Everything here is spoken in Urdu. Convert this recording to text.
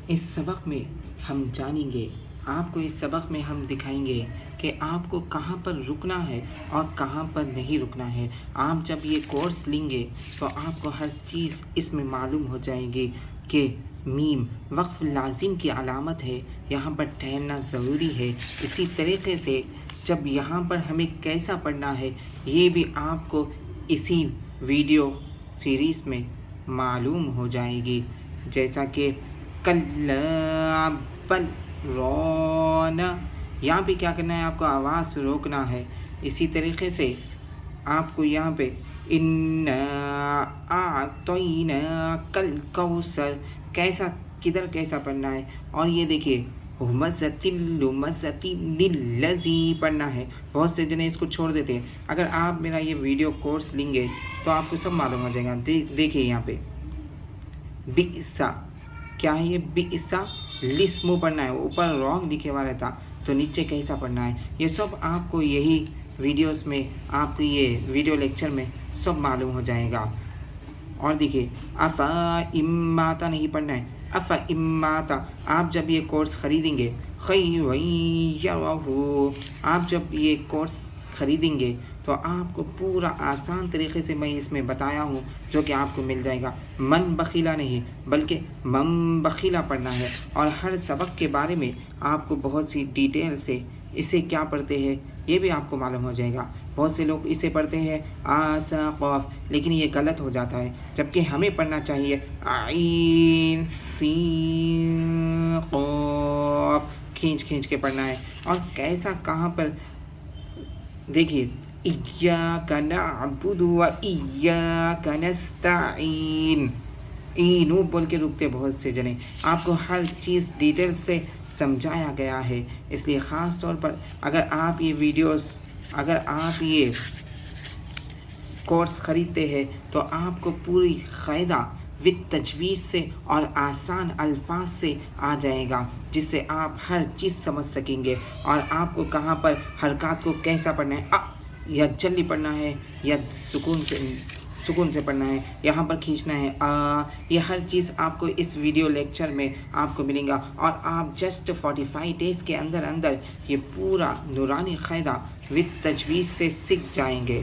اس سبق میں ہم جانیں گے، آپ کو اس سبق میں ہم دکھائیں گے کہ آپ کو کہاں پر رکنا ہے اور کہاں پر نہیں رکنا ہے۔ آپ جب یہ کورس لیں گے تو آپ کو ہر چیز اس میں معلوم ہو جائے گی کہ میم وقف لازم کی علامت ہے، یہاں پر ٹھہرنا ضروری ہے۔ اسی طریقے سے جب یہاں پر ہمیں کیسا پڑھنا ہے یہ بھی آپ کو اسی ویڈیو سیریز میں معلوم ہو جائے گی، جیسا کہ کلا بل ران، یہاں پہ کیا کرنا ہے، آپ کو آواز روکنا ہے۔ اسی طریقے سے آپ کو یہاں پہ انا اعطیناک الکوثر کدھر کیسا پڑھنا ہے، اور یہ دیکھیے ہمزۃ لمزۃ للذی پڑھنا ہے۔ بہت سے جنے اس کو چھوڑ دیتے ہیں۔ اگر آپ میرا یہ ویڈیو کورس لیں گے تو آپ کو سب معلوم ہو جائے گا۔ دیکھیے یہاں پہ بئسا، کیا ہے یہ بئسا، لسم پڑھنا ہے، اوپر رانگ لکھے ہوا رہتا تو نیچے کیسا پڑھنا ہے، یہ سب آپ کو یہی ویڈیوز میں، آپ کو یہ ویڈیو لیکچر میں سب معلوم ہو جائے گا۔ اور دیکھیے افا اماتا نہیں پڑھنا ہے، افا اماتا، آپ جب یہ کورس خریدیں گے آپ جب یہ کورس خریدیں گے تو آپ کو پورا آسان طریقے سے میں اس میں بتایا ہوں، جو کہ آپ کو مل جائے گا۔ من بخیلا نہیں بلکہ من بخیلا پڑھنا ہے، اور ہر سبق کے بارے میں آپ کو بہت سی ڈیٹیل سے اسے کیا پڑھتے ہیں یہ بھی آپ کو معلوم ہو جائے گا۔ بہت سے لوگ اسے پڑھتے ہیں آسا قاف، لیکن یہ غلط ہو جاتا ہے، جبکہ ہمیں پڑھنا چاہیے عین سین قاف، کھینچ کے پڑھنا ہے۔ اور کیسا کہاں پر، دیکھیے ایاک نعبد و ایاک نستعین، اینو بول کے رکتے بہت سے جنے، آپ کو ہر چیز ڈیٹیل سے سمجھایا گیا ہے۔ اس لیے خاص طور پر اگر آپ یہ ویڈیوز، اگر آپ یہ کورس خریدتے ہیں تو آپ کو پوری قاعدہ تجویز سے اور آسان الفاظ سے آ جائے گا، جس سے آپ ہر چیز سمجھ سکیں گے، اور آپ کو کہاں پر حرکات کو کیسا پڑھنا ہے، یا جلدی پڑھنا ہے یا سکون سے پڑھنا ہے، یہاں پر کھینچنا ہے یہ ہر چیز آپ کو اس ویڈیو لیکچر میں آپ کو ملے گا، اور آپ جسٹ 45 ڈیز کے اندر یہ پورا نورانی قاعدہ تجویز سے سیکھ جائیں گے۔